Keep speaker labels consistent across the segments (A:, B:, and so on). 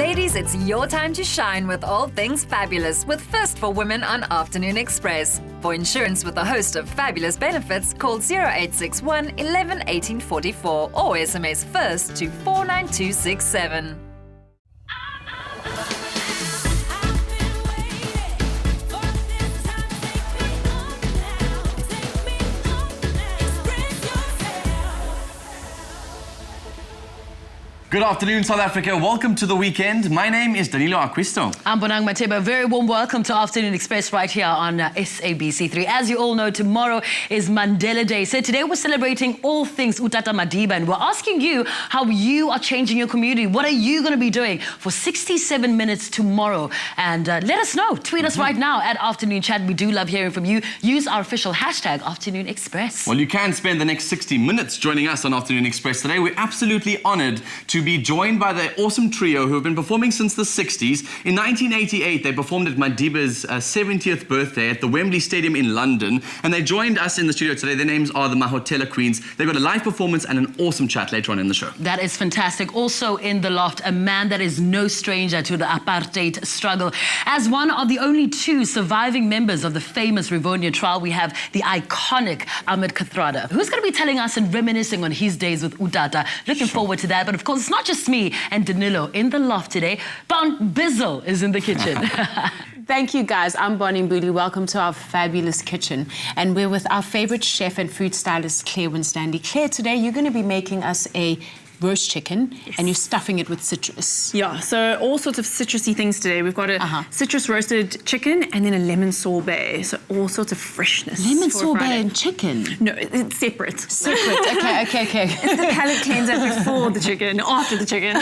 A: Ladies, it's your time to shine with all things fabulous with First for Women on Afternoon Express. For insurance with a host of fabulous benefits, call 0861 11 18 44 or SMS FIRST to 49267.
B: Good afternoon, South Africa. Welcome to the weekend. My name is Danilo Acquisto.
C: I'm Madiba. Very warm welcome to Afternoon Express right here on SABC3. As you all know, tomorrow is Mandela Day. So today we're celebrating all things Utata Madiba, and we're asking you how you are changing your community. What are you going to be doing for 67 minutes tomorrow? And let us know. Tweet us right now at Afternoon Chat. We do love hearing from you. Use our official hashtag Afternoon Express.
B: Well, you can spend the next 60 minutes joining us on Afternoon Express today. We're absolutely honored to be joined by the awesome trio who have been performing since the 60s. In 1988, they performed at Madiba's 70th birthday at the Wembley Stadium in London, and they joined us in the studio today. Their names are the Mahotella Queens. They've got a live performance and an awesome chat later on in the show.
C: That is fantastic. Also in the Loft, a man that is no stranger to the Apartheid struggle. As one of the only two surviving members of the famous Rivonia trial, we have the iconic Ahmed Kathrada, who's going to be telling us and reminiscing on his days with Utata. Looking forward to that. But of course, it's not just me and Danilo in the Loft today. Bizzle is in the kitchen.
D: Thank you, guys. I'm Bonnie Mbuli. Welcome to our fabulous kitchen. And we're with our favorite chef and food stylist, Claire Winstanley. Claire, today you're going to be making us a roast chicken, and you're stuffing it with citrus.
E: Yeah, so all sorts of citrusy things today. We've got a citrus roasted chicken and then a lemon sorbet. So all sorts of freshness.
D: Lemon sorbet and chicken?
E: No, it's separate.
D: Separate, okay.
E: It's the palate cleanser before the chicken, after the chicken.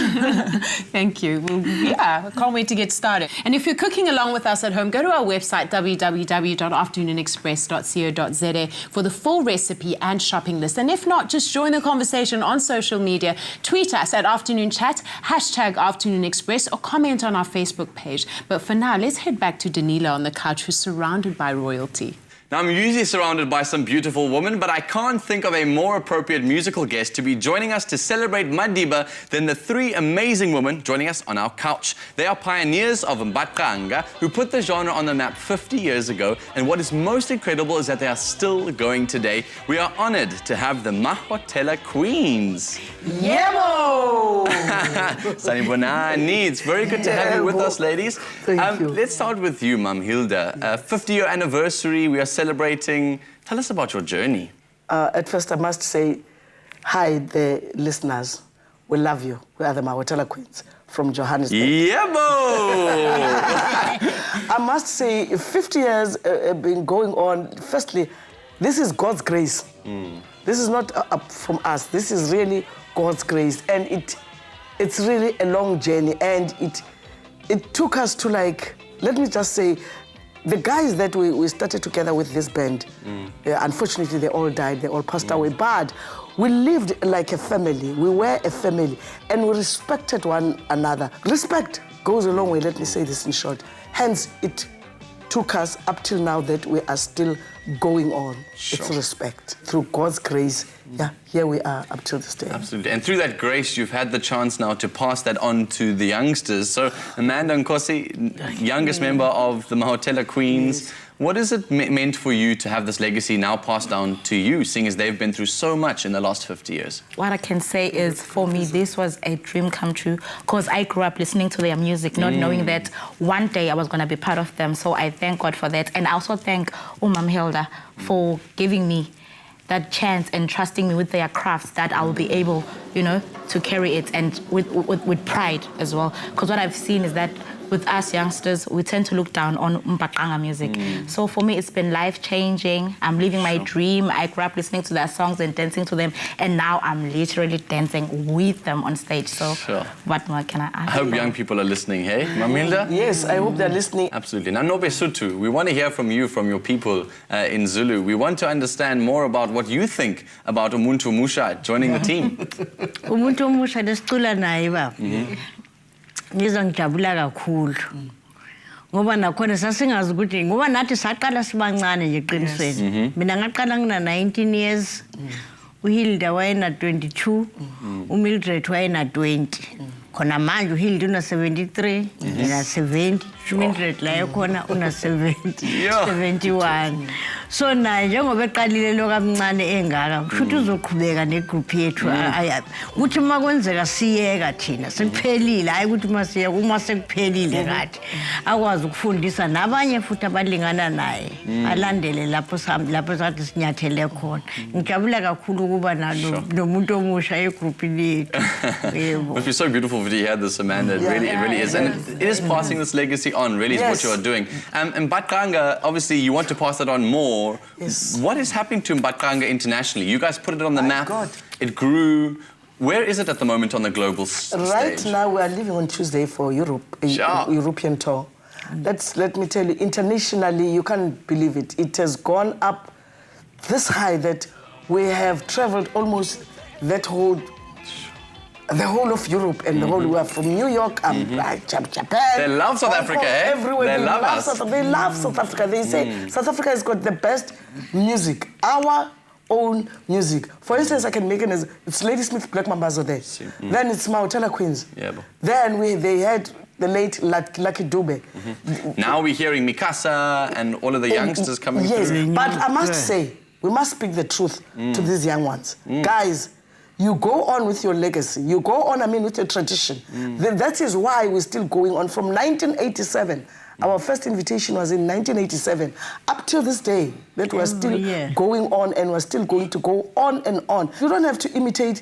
D: Thank you. Well, yeah, I can't wait to get started. And if you're cooking along with us at home, go to our website, www.afternoonexpress.co.za for the full recipe and shopping list. And if not, just join the conversation on social media. Tweet us at Afternoon Chat, hashtag Afternoon Express, or comment on our Facebook page. But for now, let's head back to Danilo on the couch, who's surrounded by royalty.
B: Now, I'm usually surrounded by some beautiful women, but I can't think of a more appropriate musical guest to be joining us to celebrate Madiba than the three amazing women joining us on our couch. They are pioneers of Mbhaqanga, who put the genre on the map 50 years ago, and what is most incredible is that they are still going today. We are honored to have the Mahotella Queens.
F: Yebo!
B: Sanibonani, it's very good to have you with us, ladies.
F: Thank you.
B: Let's start with you, Mum Hilda. 50-year anniversary, we are celebrating. Tell us about your journey.
F: At first, I must say, hi, the listeners. We love you. We are the Mahotella Queens from Johannesburg.
B: Yebo!
F: I must say, 50 years have been going on. Firstly, this is God's grace. This is not up from us. This is really God's grace. And it's really a long journey. And it took us to, like, let me just say, the guys that we started together with this band, unfortunately, they all died, they all passed away, but we lived like a family, we were a family, and we respected one another. Respect goes a long way, let me say this in short. Hence, it took us up till now that we are still going on.
B: Sure.
F: It's respect. Through God's grace, yeah, here we are up till this day.
B: Absolutely. And through that grace, you've had the chance now to pass that on to the youngsters. So, Amanda Nkosi, youngest member of the Mahotella Queens, yes. What has it meant for you to have this legacy now passed down to you, seeing as they've been through so much in the last 50 years?
G: What I can say is, for me, this was a dream come true, because I grew up listening to their music, not knowing that one day I was going to be part of them. So I thank God for that. And I also thank Mum Hilda for giving me that chance and trusting me with their crafts, that I will be able, you know, to carry it, and with pride as well. Because what I've seen is that with us youngsters, we tend to look down on Mbhaqanga music. So for me, it's been life-changing. I'm living my dream. I grew up listening to their songs and dancing to them, and now I'm literally dancing with them on stage. So what more can I ask?
B: I hope young people are listening, hey? Mamilda?
F: Yes, I hope they're listening.
B: Absolutely. Now, Nobe Sutu, we want to hear from you, from your people in Zulu. We want to understand more about what you think about Umuntu Musha joining the team.
H: Umuntu Musha lesicula naye baba. Ngizongijabula kakhulu. Ngoba nakhona sasingazi ukuthi ngoba nathi saqala sibancane nje eqinisweni. Mina ngaqala ngina 19 years. UHilda wayena 22, uMildred wayena 20. khona manje uHilda una 73 mina 70 Shimindred la yakhona una 70
B: Yeah.
H: 71 so naye njengoba eqalile lokamncane engaka kushuthi uzoqhubeka negroup yethu ukuthi makwenzeka siyeka thina sekuphelile hayi ukuthi masiyeka uma sekuphelile kathi akwazi ukufundisa nabanye futhi abalingana naye alandele lapho sathi sinyathele khona ngijabula kakhulu ukuba nomuntu omusha egroupini yethu yebo.
B: Must be so beautiful to hear this, Amanda. It really is. And it is passing this legacy on, really, is what you are doing. And Mbhaqanga, obviously, you want to pass that on more.
F: Yes.
B: What is happening to Mbhaqanga internationally? You guys put it on the map.
F: God.
B: It grew. Where is it at the moment on the global stage?
F: Right now, we are leaving on Tuesday for Europe, a European tour. Let me tell you, internationally, you can't believe it. It has gone up this high that we have traveled almost the whole of Europe and the whole world, from New York, Japan.
B: They love South Africa, eh?
F: Everywhere.
B: They love us.
F: They love South Africa. They say South Africa has got the best music, our own music. For instance, I can make it as it's Ladysmith Black Mambazo there. Then it's Mahotella Queens.
B: Yeah,
F: then they had the late Lucky Dube.
B: Now we're hearing Mikasa and all of the youngsters coming through.
F: Yes, but I must say, we must speak the truth to these young ones. Guys, you go on with your legacy. You go on, with your tradition. That is why we're still going on. From 1987, our first invitation was in 1987. Up till this day, that we're still going on and we're still going to go on and on. You don't have to imitate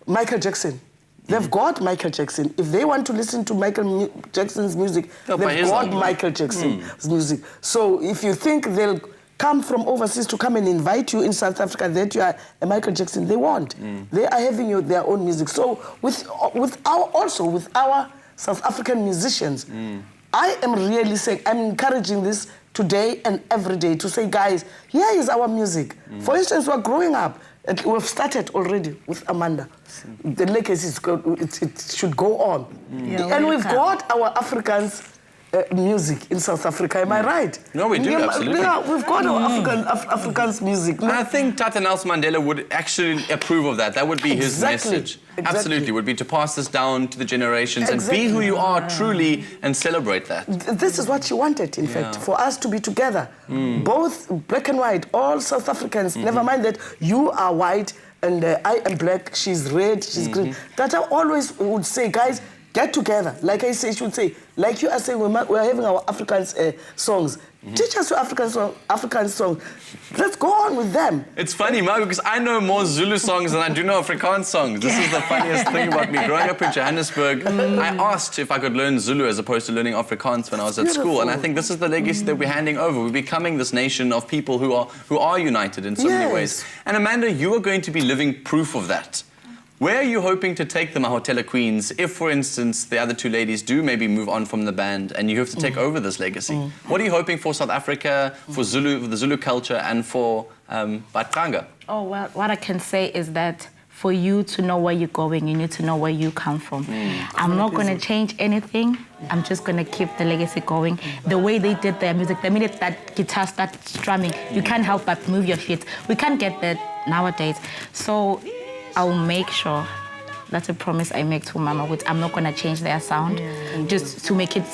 F: Michael Jackson. They've got Michael Jackson. If they want to listen to Michael Jackson's music, they've got Michael Jackson's music. So if you think they'll come from overseas to come and invite you in South Africa that you are a Michael Jackson, they won't. They are having their own music. So with our South African musicians, I am really saying, I'm encouraging this today and every day to say, guys, here is our music. For instance, we're growing up. We've started already with Amanda. The legacy it should go on. And we've got our Africans music in South Africa, am I right?
B: No, we do, absolutely.
F: Yeah, we've got our Africans music.
B: And I think Tata Nelson Mandela would actually approve of that. That would be his message. Absolutely, would be to pass this down to the generations and be who you are truly and celebrate that.
F: This is what she wanted, in fact, for us to be together. Both black and white, all South Africans, never mind that you are white and I am black, she's red, she's green. Tata always would say, guys, get together. Like I say, she would say, like you are saying, we're having our African songs. Teach us your African songs. Let's go on with them.
B: It's funny, Mark, because I know more Zulu songs than I do know Afrikaans songs. This is the funniest thing about me. Growing up in Johannesburg, I asked if I could learn Zulu as opposed to learning Afrikaans when I was at school. And I think this is the legacy that we're handing over. We're becoming this nation of people who are united in so many ways. And Amanda, you are going to be living proof of that. Where are you hoping to take the Mahotella Queens if, for instance, the other two ladies do maybe move on from the band and you have to take over this legacy? What are you hoping for South Africa, for Zulu, for the Zulu culture, and for Mbhaqanga?
G: Oh, well, what I can say is that for you to know where you're going, you need to know where you come from. I'm not going to change anything. I'm just going to keep the legacy going. The way they did their music, the minute that guitar starts strumming, you can't help but move your feet. We can't get that nowadays. So I'll make sure, that's a promise I make to Mama, which I'm not going to change their sound, just to make it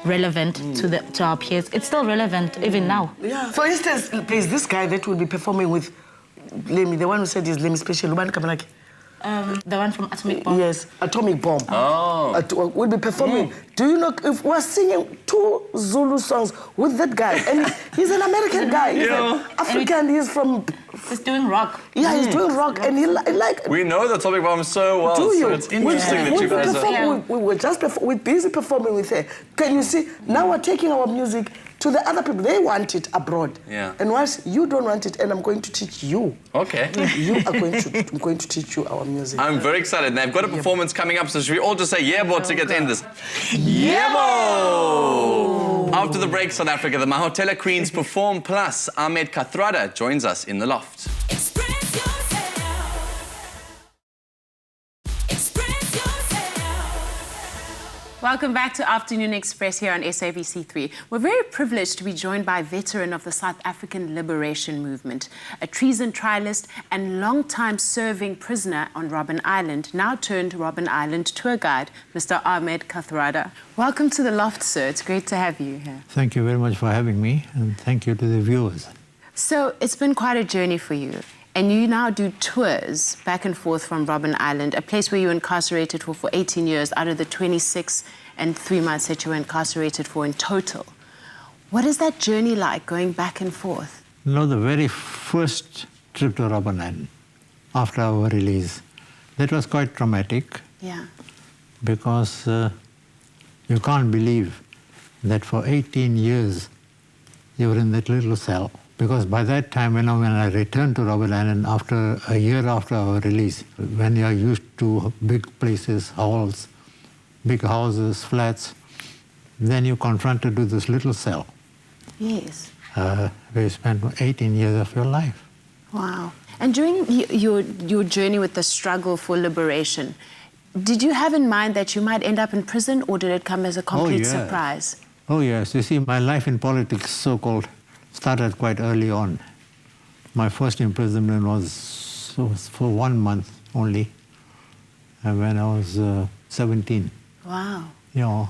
G: relevant to our peers. It's still relevant even now.
F: Yeah. For instance, please, this guy that will be performing with Lemmy, the one who said is Lemmy Special, Ruben Kamanaki.
G: The one from Atomic Bomb?
F: Yes, Atomic Bomb.
B: Oh.
F: We'll be performing. Do you know, if we're singing 2 Zulu songs with that guy, and he's an American guy, he's an African, he's from...
G: He's doing rock.
F: Yeah, he's doing rock, and he like...
B: We know the Atomic Bomb so well, so it's interesting that you guys are...
F: We were just we're busy performing with her. Can you see? Now we're taking our music to the other people. They want it abroad.
B: Yeah.
F: And once you don't want it, and I'm going to teach you.
B: Okay.
F: I'm going to teach you our music.
B: I'm very excited. And they've got a performance coming up, so should we all just say yebo to get in this? Yebo! After the break, South Africa, the Mahotella Queens perform, plus Ahmed Kathrada joins us in the Loft.
I: Express yourself. Express yourself.
D: Welcome back to Afternoon Express here on SABC3. We're very privileged to be joined by a veteran of the South African Liberation Movement, a treason trialist and long-time serving prisoner on Robben Island, now turned Robben Island tour guide, Mr. Ahmed Kathrada. Welcome to the Loft, sir. It's great to have you here.
I: Thank you very much for having me, and thank you to the viewers.
D: So it's been quite a journey for you. And you now do tours back and forth from Robben Island, a place where you were incarcerated for 18 years out of the 26 and 3 months that you were incarcerated for in total. What is that journey like, going back and forth?
I: You know, the very first trip to Robben Island, after our release, that was quite traumatic.
D: Yeah.
I: Because you can't believe that for 18 years you were in that little cell. Because by that time, when I returned to Robben Island after a year after our release, when you're used to big places, halls, big houses, flats, then you're confronted with this little cell.
D: Yes.
I: Where you spent 18 years of your life.
D: Wow. And during your journey with the struggle for liberation, did you have in mind that you might end up in prison, or did it come as a complete surprise?
I: Oh, yes. You see, my life in politics, so-called, started quite early on. My first imprisonment was for 1 month only, when I was 17.
D: Wow.
I: You know,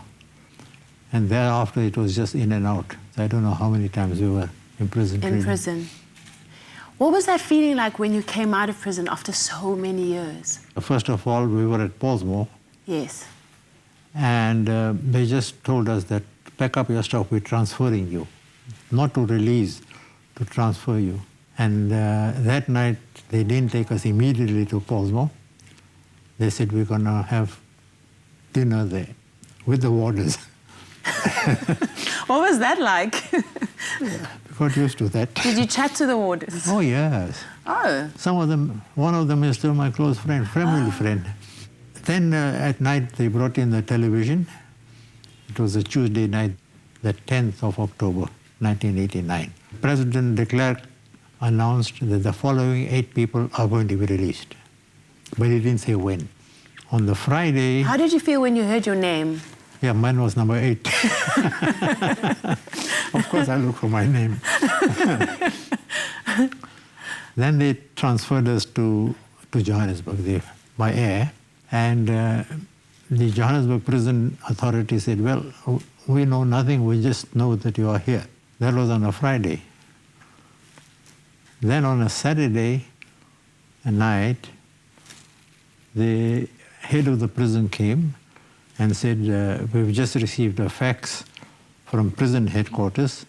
I: and thereafter it was just in and out. I don't know how many times we were in prison.
D: In prison. What was that feeling like when you came out of prison after so many years?
I: First of all, we were at Portsmouth.
D: Yes.
I: And they just told us that, pack up your stuff, we're transferring you. Not to release, to transfer you. And that night, they didn't take us immediately to Portsmouth. They said, we're going to have dinner there with the warders.
D: What was that like?
I: Yeah, we got used to that.
D: Did you chat to the warders?
I: Oh, yes.
D: Oh.
I: Some of them, one of them is still my close friend, family friend. Then at night, they brought in the television. It was a Tuesday night, the 10th of October. 1989. President de Klerk announced that the following 8 people are going to be released. But he didn't say when. On the Friday...
D: How did you feel when you heard your name?
I: Yeah, mine was number 8. Of course, I look for my name. Then they transferred us to Johannesburg by air. And the Johannesburg prison authority said, well, we know nothing, we just know that you are here. That was on a Friday. Then on a Saturday night, the head of the prison came and said, we've just received a fax from prison headquarters.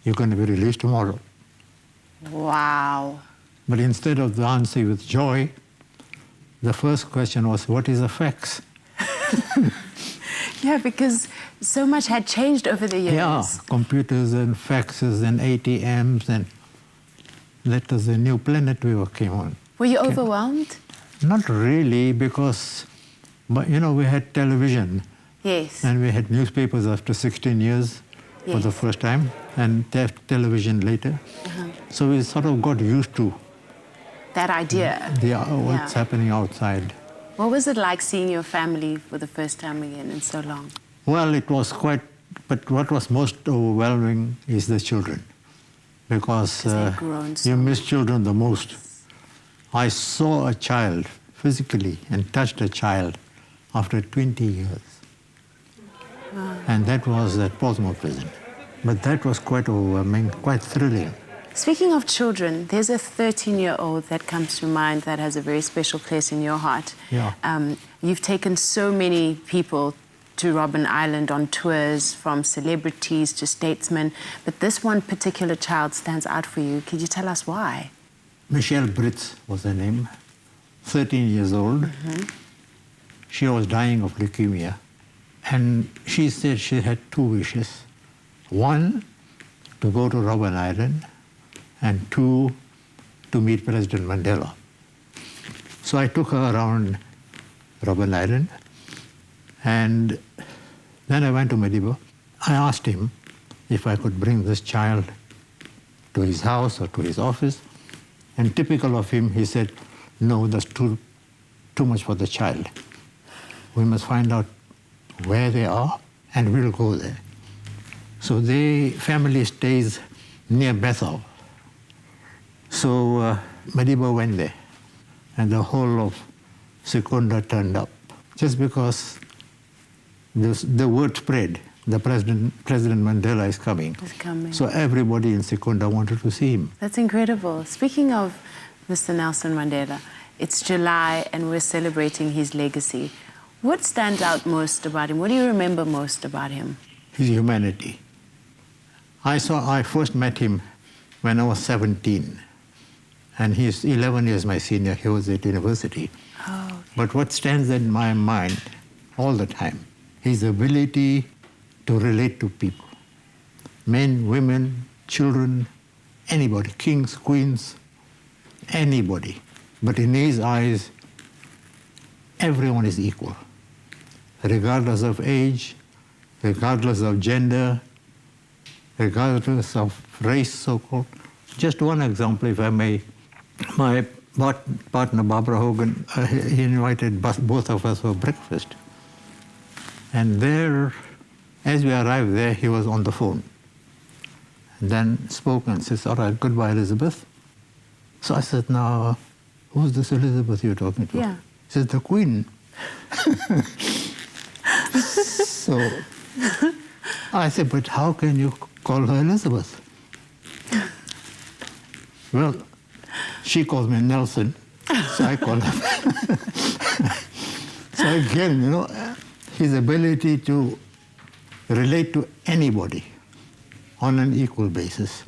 I: You're going to be released tomorrow.
D: Wow.
I: But instead of the answer with joy, the first question was, what is a fax?
D: Yeah, because so much had changed over the years.
I: Yeah, computers and faxes and ATMs, and that was a new planet we came on.
D: Were you overwhelmed?
I: Not really, because, you know, we had television.
D: Yes.
I: And we had newspapers after 16 years for the first time, and television later. So we sort of got used to
D: that idea.
I: What's happening outside.
D: What was it like seeing your family for the first time again in so long?
I: Well, it was quite, but what was most overwhelming is the children. Because you miss children the most. I saw a child physically and touched a child after 20 years. Wow. And that was at Portsmouth prison. But that was quite overwhelming, quite thrilling.
D: Speaking of children, there's a 13-year-old that comes to mind that has a very special place in your heart.
I: Yeah.
D: You've taken so many people to Robben Island on tours, from celebrities to statesmen, but this one particular child stands out for you. Could you tell us why?
I: Michelle Brits was her name, 13 years old. She was dying of leukemia. And she said she had 2 wishes. 1, to go to Robben Island, and 2, to meet President Mandela. So I took her around Robben Island, and then I went to Madiba. I asked him if I could bring this child to his house or to his office, and typical of him, he said, no, that's too much for the child. We must find out where they are, and we'll go there. So the family stays near Bethel. So Madiba went there, and the whole of Secunda turned up, just because the word spread. The President Mandela is coming.
D: He's coming.
I: So everybody in Secunda wanted to see him.
D: That's incredible. Speaking of Mr. Nelson Mandela, it's July and we're celebrating his legacy. What stands out most about him? What do you remember most about him?
I: His humanity. I first met him when I was 17, and he's 11 years my senior. He was at university.
D: Oh, okay.
I: But what stands in my mind all the time, his ability to relate to people. Men, women, children, anybody, kings, queens, anybody. But in his eyes, everyone is equal, regardless of age, regardless of gender, regardless of race, so-called. Just one example, if I may. My partner, Barbara Hogan, he invited both of us for breakfast. And there, as we arrived there, he was on the phone. And then spoke and says, all right, goodbye, Elizabeth. So I said, now, who's this Elizabeth you're talking to?
D: Yeah.
I: He said, the Queen. So I said, but how can you call her Elizabeth? Well, she calls me Nelson, so I call her. So again, you know, his ability to relate to anybody on an equal basis.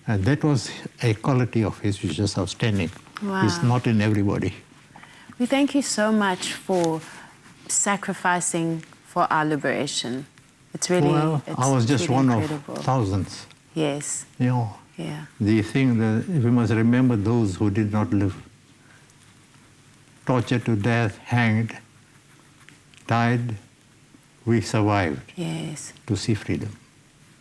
I: And that was a quality of his which is just outstanding.
D: Wow.
I: It's not in everybody.
D: We thank you so much for sacrificing for our liberation. It's really,
I: Well, I was just
D: really
I: one
D: incredible.
I: of thousands.
D: Yes,
I: You know,
D: yeah.
I: the thing that we must remember those who did not live. Tortured to death, hanged, died, we survived
D: Yes.
I: to see freedom.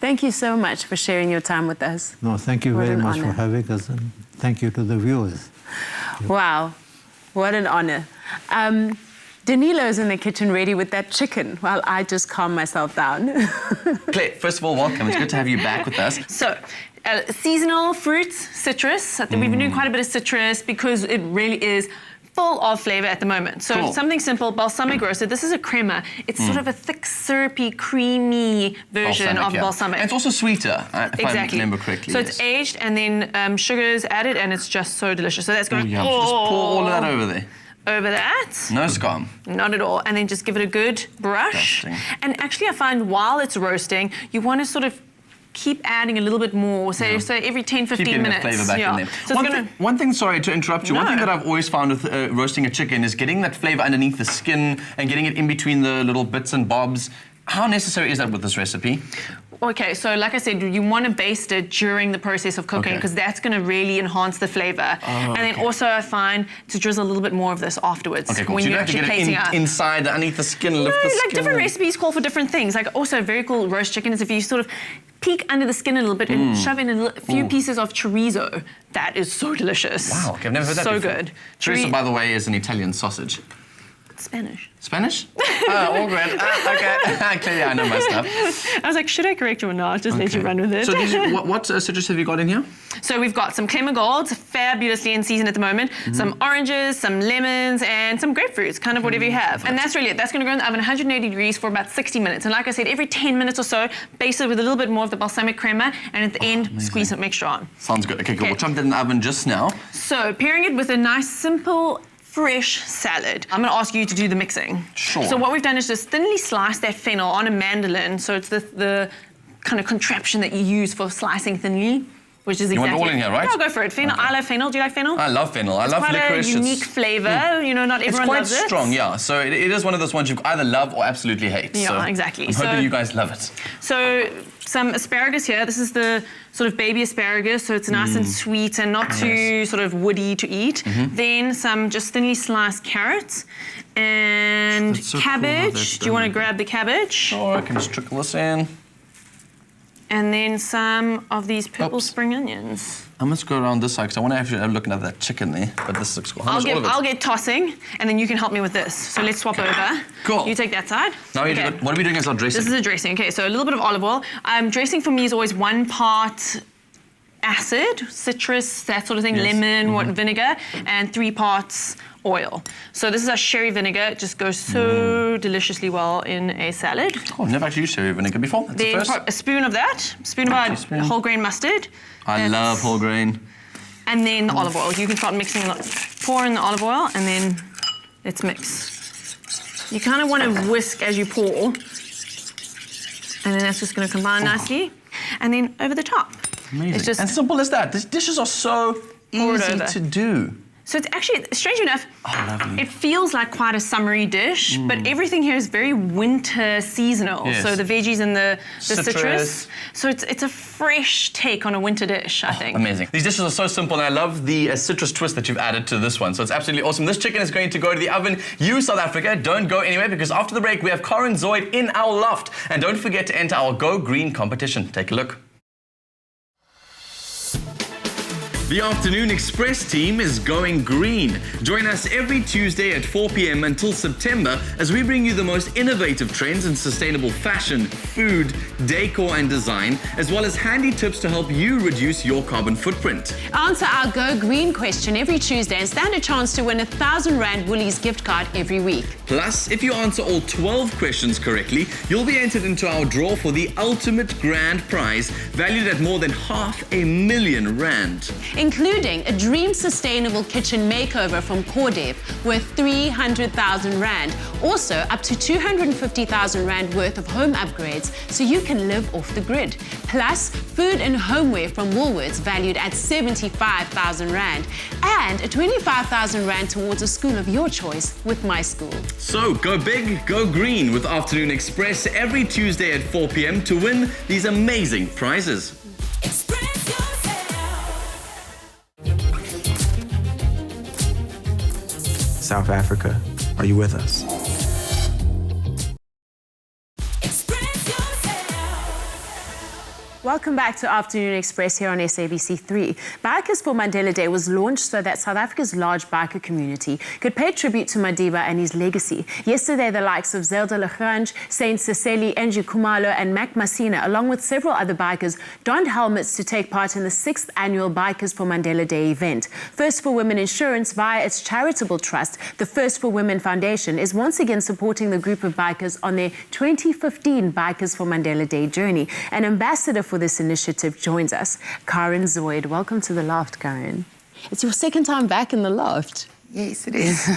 D: Thank you so much for sharing your time with us.
I: No, thank you
D: What
I: very
D: an
I: much
D: honor.
I: for having us, and thank you to the viewers.
D: Wow, what an honor. Danilo's in the kitchen ready with that chicken while I just calm myself down.
B: Claire, first of all, welcome. It's good to have you back with us.
E: So, seasonal fruits, citrus. I think we've been doing quite a bit of citrus because it really is full of flavor at the moment. So
B: Cool.
E: something simple, balsamic roasted. This is a crema. It's sort of a thick, syrupy, creamy version of
B: yeah.
E: balsamic.
B: And it's also sweeter, if I remember correctly.
E: So it's aged and then sugar's added and it's just so delicious. So that's going
B: Yeah, just pour all of that over there.
E: over that.
B: No scum.
E: Not at all. And then just give it a good brush.
B: Dusting.
E: And actually I find while it's roasting, you want to sort of keep adding a little bit more, say every 10, 15
B: Keep getting
E: minutes.
B: the flavour back in there.
E: So
B: One thing, sorry to interrupt you, one
E: No.
B: thing that I've always found with roasting a chicken is getting that flavour underneath the skin and getting it in between the little bits and bobs. How necessary is that with this recipe?
E: Okay, so like I said, you want to baste it during the process of cooking
B: Okay.
E: because that's going to really enhance the flavour. And then also I find to drizzle a little bit more of this afterwards
B: Okay, cool.
E: when
B: So you
E: you're
B: don't have to
E: actually
B: get
E: plating
B: it
E: up.
B: inside, underneath the skin, lift the
E: Like
B: skin.
E: different recipes call for different things. Like also very cool roast chicken is if you sort of peek under the skin a little bit and shove in a few pieces of chorizo. That is so delicious.
B: Wow, okay, I've never heard that
E: so
B: before.
E: good.
B: Chorizo, by the way, is an Italian sausage.
E: Spanish.
B: Spanish? All good. Okay. Clearly, I know my stuff.
E: I was like, should I correct you or not? Just let you run with it.
B: So what citrus have you got in here?
E: So we've got some Clement Golds, fabulously in season at the moment, some oranges, some lemons, and some grapefruits, kind of whatever you have. And that's really it. That's going to go in the oven 180 degrees for about 60 minutes. And like I said, every 10 minutes or so, baste it with a little bit more of the balsamic crema, and at the end, squeeze some mixture on.
B: Sounds good. Okay, cool.
E: Okay.
B: We'll chuck that in the oven just now.
E: So pairing it with a nice, simple, fresh salad. I'm going to ask you to do the mixing.
B: Sure.
E: So what we've done is just thinly slice that fennel on a mandolin. So it's the kind of contraption that you use for slicing thinly, which is
B: You want
E: exactly...
B: it all in here, right?
E: Yeah, go for it. Fennel. I love fennel. Do you like fennel?
B: I love fennel. I love
E: Quite
B: licorice.
E: a unique flavour. You know, not
B: It's
E: everyone
B: quite
E: loves it.
B: strong, yeah. So it is one of those ones you either love or absolutely hate.
E: Yeah,
B: so
E: exactly.
B: I'm
E: So-
B: hoping you guys love it.
E: So some asparagus here. This is the sort of baby asparagus, so it's nice and sweet and not too sort of woody to eat. Then some just thinly sliced carrots and
B: That's so cool how
E: cabbage.
B: that's
E: Do you want to
B: done.
E: grab the cabbage?
B: Sure, I can just trickle this in.
E: And then some of these purple
B: Oops.
E: spring onions.
B: I must go around this side because I want to actually have a look at that chicken there. But this looks cool.
E: I'll get tossing, and then you can help me with this. So let's swap over.
B: Cool.
E: You take that side.
B: Now what are we doing as our dressing?
E: This is a dressing. Okay, so a little bit of olive oil. Dressing for me is always 1 part acid, citrus, that sort of thing, lemon, vinegar, and 3 parts oil. So this is our sherry vinegar. It just goes so deliciously well in a salad.
B: Oh, I've never actually used sherry vinegar before. That's
E: Then
B: the first.
E: a spoon of that, spoon of our whole grain mustard.
B: I love whole grain.
E: And then the olive oil. You can start mixing a lot. Pour in the olive oil and then let's mix. You kind of want to whisk as you pour. And then that's just going to combine nicely. And then over the top.
B: Amazing.
E: It's just
B: and simple as that. These dishes are so easy to do.
E: So it's actually, strange enough,
B: lovely.
E: it feels like quite a summery dish, but everything here is very winter seasonal.
B: Yes.
E: So the veggies and the citrus. So it's a fresh take on a winter dish, I think.
B: Amazing. These dishes are so simple, and I love the citrus twist that you've added to this one. So it's absolutely awesome. This chicken is going to go to the oven. You, South Africa, don't go anywhere, because after the break, we have Karen Zoid in our loft. And don't forget to enter our Go Green competition. Take a look. The Afternoon Express team is going green. Join us every Tuesday at 4 p.m. until September as we bring you the most innovative trends in sustainable fashion, food, decor and design, as well as handy tips to help you reduce your carbon footprint.
D: Answer our Go Green question every Tuesday and stand a chance to win a 1,000 Rand Woolies gift card every week.
B: Plus, if you answer all 12 questions correctly, you'll be entered into our draw for the ultimate grand prize, valued at more than R500,000.
D: Including a dream sustainable kitchen makeover from Cordev worth 300,000 Rand. Also, up to 250,000 Rand worth of home upgrades so you can live off the grid. Plus, food and homeware from Woolworths valued at 75,000 Rand. And a 25,000 Rand towards a school of your choice with My School.
B: So go big, go green with Afternoon Express every Tuesday at 4 p.m. to win these amazing prizes.
J: South Africa, are you with us?
D: Welcome back to Afternoon Express here on SABC3. Bikers For Mandela Day was launched so that South Africa's large biker community could pay tribute to Madiba and his legacy. Yesterday, the likes of Zelda Lagrange, Saint Cecily, Angie Kumalo and Mac Masina, along with several other bikers, donned helmets to take part in the 6th annual Bikers For Mandela Day event. First for Women Insurance, via its charitable trust, the First for Women Foundation, is once again supporting the group of bikers on their 2015 Bikers For Mandela Day journey. An ambassador for this initiative joins us, Karen Zoid. Welcome to the Loft, Karen. It's your second time back in the Loft.
K: Yes, it is.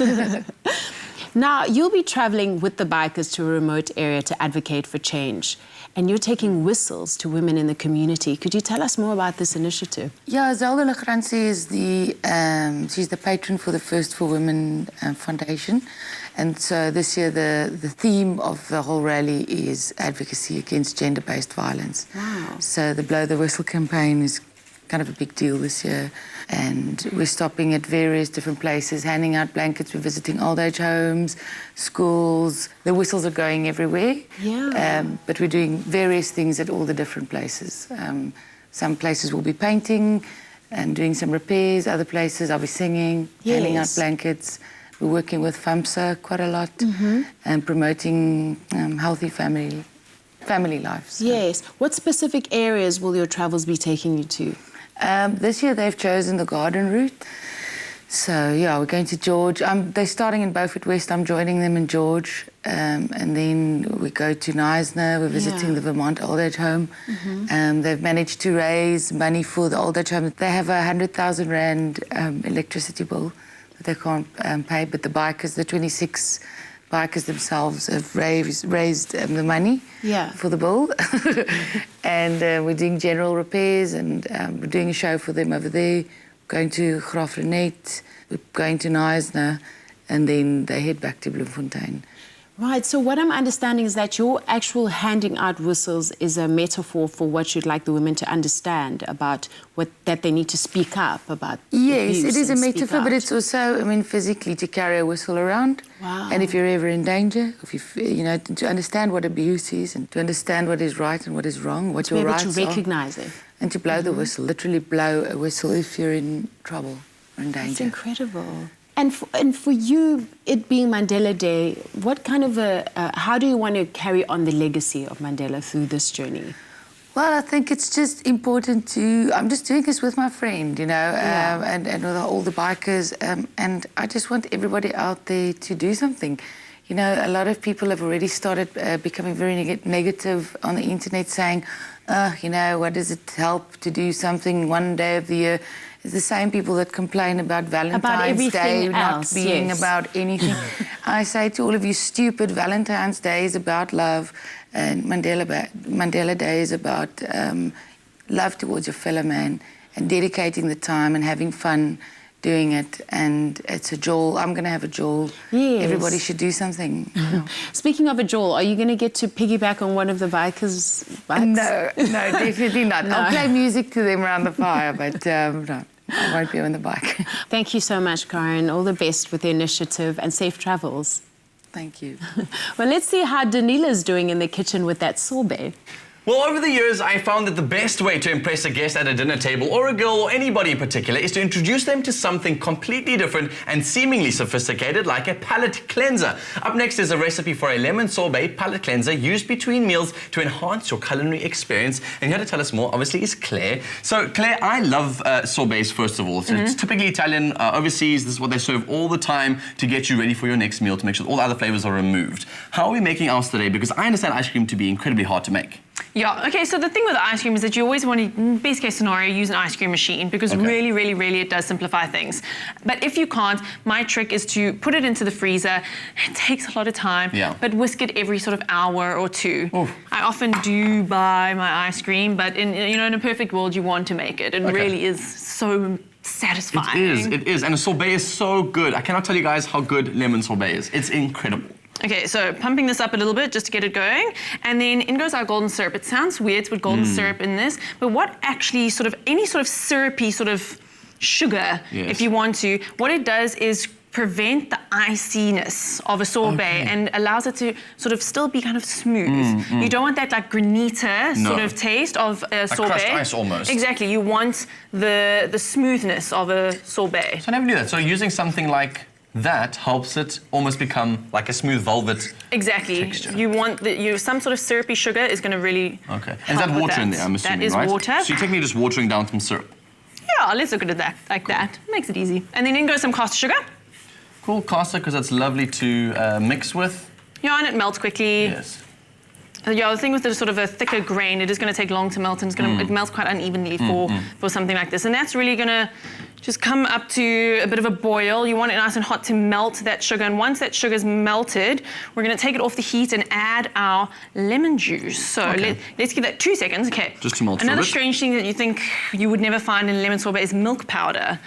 D: Now, you'll be traveling with the bikers to a remote area to advocate for change, and you're taking whistles to women in the community. Could you tell us more about this initiative?
K: Yeah, Zelda Lagrange is she's the patron for the First for Women Foundation. And so this year the theme of the whole rally is advocacy against gender-based violence.
D: Wow.
K: So the Blow the Whistle campaign is kind of a big deal this year. And we're stopping at various different places, handing out blankets, we're visiting old age homes, schools. The whistles are going everywhere.
D: Yeah.
K: But we're doing various things at all the different places. Some places will be painting and doing some repairs. Other places I'll be singing, handing out blankets. We're working with FAMSA quite a lot and promoting healthy family lives. So.
D: Yes. What specific areas will your travels be taking you to?
K: This year they've chosen the garden route. So, yeah, we're going to George. They're starting in Beaufort West. I'm joining them in George. And then we go to Knysna. We're visiting the Vermont Old Age Home. They've managed to raise money for the Old Age Home. They have a 100,000 Rand electricity bill that they can't pay, but the bikers, the 26 bikers themselves have raised the money for the bill. And we're doing general repairs, and we're doing a show for them over there. Going to Grafrenet, we're going to Knysna, and then they head back to Bloemfontein.
D: Right, so what I'm understanding is that your actual handing out whistles is a metaphor for what you'd like the women to understand about that they need to speak up about.
K: Yes,
D: abuse
K: it is a
D: and speak
K: metaphor, but
D: out.
K: it's also, I mean, physically to carry a whistle around.
D: Wow.
K: And if you're ever in danger, if you know, to understand what abuse is and to understand what is right and what is wrong, what your rights
D: to be able to recognize
K: are.
D: it.
K: And to blow the whistle, literally blow a whistle if you're in trouble or in danger.
D: It's incredible. And for you, it being Mandela Day, what kind of how do you want to carry on the legacy of Mandela through this journey?
K: Well, I think it's just important to... I'm just doing this with my friend, you know, and with all the bikers, and I just want everybody out there to do something. You know, a lot of people have already started becoming very negative on the internet, saying, you know, what does it help to do something one day of the year? It's the same people that complain about Valentine's Day not being about anything. I say to all of you, stupid, Valentine's Day is about love, and Mandela Day is about love towards your fellow man and dedicating the time and having fun doing it, and it's a jewel. I'm going to have a jewel.
D: Yes.
K: Everybody should do something.
D: Speaking of a jewel, are you going to get to piggyback on one of the bikers' bikes?
K: No, definitely not.
D: No.
K: I'll play music to them around the fire, but no, I won't be on the bike.
D: Thank you so much, Karen. All the best with the initiative and safe travels.
K: Thank you.
D: Well, let's see how Danila's doing in the kitchen with that sorbet.
B: Well, over the years, I found that the best way to impress a guest at a dinner table, or a girl, or anybody in particular, is to introduce them to something completely different and seemingly sophisticated, like a palate cleanser. Up next is a recipe for a lemon sorbet palate cleanser used between meals to enhance your culinary experience. And here to tell us more, obviously, is Claire. So, Claire, I love sorbets, first of all. So it's typically Italian, overseas. This is what they serve all the time to get you ready for your next meal, to make sure all the other flavors are removed. How are we making ours today? Because I understand ice cream to be incredibly hard to make.
E: Yeah, okay, so the thing with the ice cream is that you always want to, best case scenario, use an ice cream machine, because really, really, really it does simplify things. But if you can't, my trick is to put it into the freezer. It takes a lot of time, but whisk it every sort of hour or two. Oof. I often do buy my ice cream, but in a perfect world, you want to make it. It really is so satisfying.
B: It is, and a sorbet is so good. I cannot tell you guys how good lemon sorbet is. It's incredible.
E: Okay, so pumping this up a little bit just to get it going, and then in goes our golden syrup. It sounds weird to put golden syrup in this, but what actually any sort of syrupy sort of sugar, if you want to, what it does is prevent the iciness of a sorbet and allows it to sort of still be kind of smooth. You don't want that like granita sort of taste of a sorbet.
B: Like crushed ice almost.
E: Exactly, you want the smoothness of a sorbet.
B: So I never knew that. So using something like that helps it almost become like a smooth velvet texture.
E: You want some sort of syrupy sugar is going to really
B: And is that water in there, I'm assuming,
E: That is water.
B: So you're technically just watering down some syrup.
E: Yeah, let's look at it like that. Makes it easy. And then in goes some caster sugar.
B: Cool, caster, because that's lovely to mix with.
E: Yeah, and it melts quickly.
B: Yes.
E: Yeah, the thing with the sort of a thicker grain, it is going to take long to melt, and it melts quite unevenly for something like this. And that's really going to just come up to a bit of a boil. You want it nice and hot to melt that sugar. And once that sugar's melted, we're going to take it off the heat and add our lemon juice. So let's give that 2 seconds. Okay.
B: Just to melt
E: Another
B: for a bit.
E: strange thing that you think you would never find in lemon sorbet is milk powder.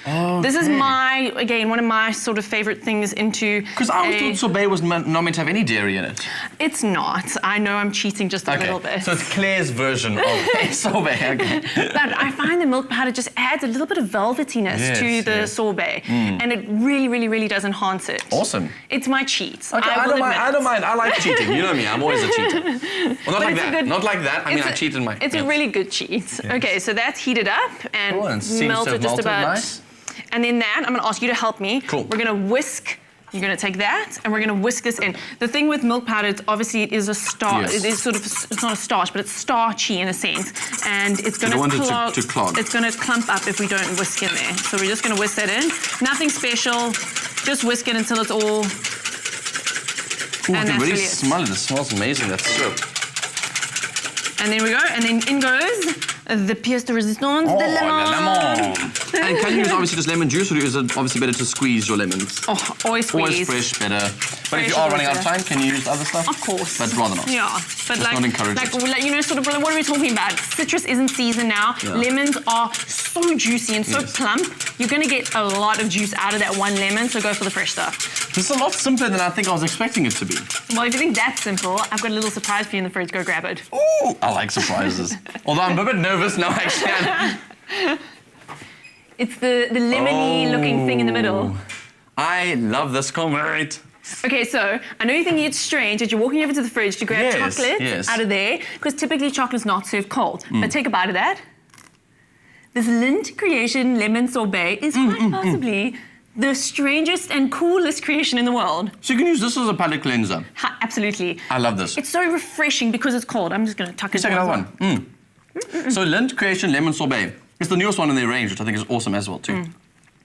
E: This is one of my sort of favorite things into.
B: Because I always thought sorbet was not meant to have any dairy in it.
E: It's not. I know I'm cheating just a little bit.
B: So it's Claire's version of a sorbet.
E: But I find the milk powder just adds a little bit of velvetiness to the sorbet, and it really, really, really does enhance it.
B: Awesome.
E: It's my cheat.
B: Okay, I don't mind. I like cheating. You know me. I'm always a cheater. Well, not like that. Not like that. I mean, I cheated my.
E: It's a really good cheat. Yes. Okay, so that's heated up and melted just about.
B: Nice.
E: And then that, I'm going to ask you to help me.
B: Cool.
E: We're going to whisk. You're going to take that, and we're going to whisk this in. The thing with milk powder, it is a starch. It is it's not a starch, but it's starchy in a sense, and it's going to clog. It's going to clump up if we don't whisk in there. So we're just going to whisk that in. Nothing special. Just whisk it until it's all.
B: Ooh, I can really smell it. It smells amazing. That syrup.
E: And then we go, and then in goes the pièce de résistance,
B: Oh,
E: the lemon.
B: And can you use obviously just lemon juice, or is it obviously better to squeeze your lemons?
E: Oh, always squeeze.
B: Always fresh, better. But
E: Fresh
B: if you are
E: is
B: running out of
E: better.
B: time, can you use other stuff?
E: Of course.
B: But rather not.
E: Yeah, but
B: Let's not encourage
E: like you know, sort of what are we talking about? Citrus isn't season now.
B: Yeah.
E: Lemons are so juicy and so plump. You're going to get a lot of juice out of that one lemon, so go for the fresh stuff.
B: This is a lot simpler than I think I was expecting it to be.
E: Well, if you think that's simple, I've got a little surprise for you in the fridge. Go grab it.
B: Ooh, I like surprises. Although I'm a bit nervous now, actually.
E: It's the lemony looking thing in the middle.
B: I love this comrade.
E: Okay, so I know you're thinking it's strange that you're walking over to the fridge to grab chocolate out of there, because typically chocolate's not served cold. But take a bite of that. This Lindt Creation lemon sorbet is quite possibly the strangest and coolest creation in the world.
B: So you can use this as a palate cleanser.
E: Absolutely.
B: I love this.
E: It's so refreshing because it's cold. I'm just going to tuck it
B: Let's take
E: down.
B: another one. So Lindt Creation lemon sorbet. It's the newest one in their range, which I think is awesome as well too.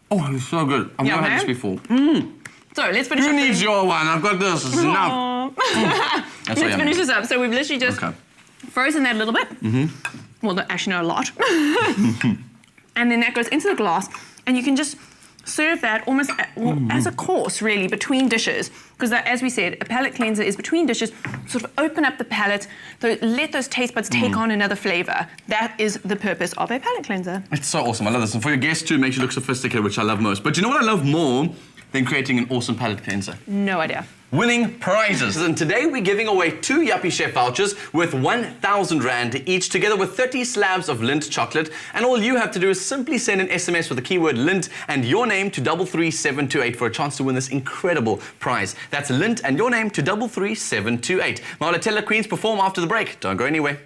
B: Oh, it's so good. I've never had this before.
E: So let's finish
B: You
E: up.
B: need your one. I've got this. It's enough.
E: Let's finish this up. So we've literally just frozen that a little bit. Well, no, actually, no, a lot. And then that goes into the glass, and you can just serve that almost as a course, really, between dishes. Because as we said, a palate cleanser is between dishes, sort of open up the palate, let those taste buds take on another flavor. That is the purpose of a palate cleanser.
B: It's so awesome. I love this. And for your guests too, it makes you look sophisticated, which I love most. But you know what I love more than creating an awesome palate cleanser?
E: No idea.
B: Winning prizes. And today we're giving away 2 Yuppie Chef vouchers worth 1,000 Rand each, together with 30 slabs of Lindt chocolate. And all you have to do is simply send an SMS with the keyword Lindt and your name to 33728 for a chance to win this incredible prize. That's Lindt and your name to 33728. Mahotella Queens perform after the break. Don't go anywhere.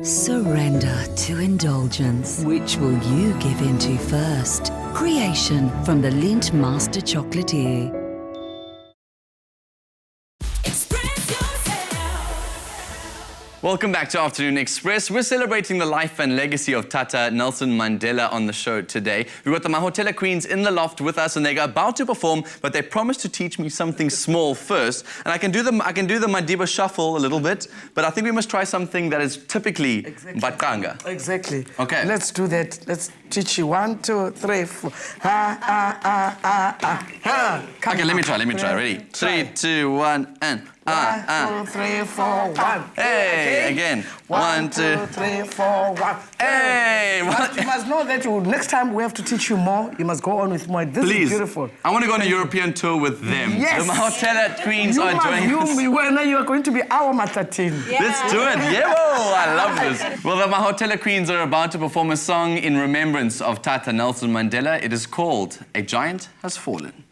A: Surrender to indulgence. Which will you give into first? Creation from the Lindt Master Chocolatier.
B: Welcome back to Afternoon Express. We're celebrating the life and legacy of Tata Nelson Mandela on the show today. We've got the Mahotella Queens in the loft with us, and they're about to perform, but they promised to teach me something small first. And I can do the Madiba shuffle a little bit, but I think we must try something that is typically Mbhaqanga.
F: Exactly.
B: Okay.
F: Let's do that. Let's teach you 1, 2, 3, 4.
B: Okay, let me try. Ready? 3, 2, 1, and
F: 1, 2, 3, 4, 1.
B: Hey, again. 1, 2,
F: 3, 4, 1.
B: Hey!
F: But you must know that next time we have to teach you more. You must go on with more. This
B: Please.
F: is beautiful.
B: I want to go on a European tour with them.
F: Yes.
B: The Mahotella Queens are joining us.
F: You are going to be our Matatin.
B: Let's do it. Yeah, whoa, I love this. Well, the Mahotella Queens are about to perform a song in remembrance of Tata Nelson Mandela. It is called A Giant Has Fallen.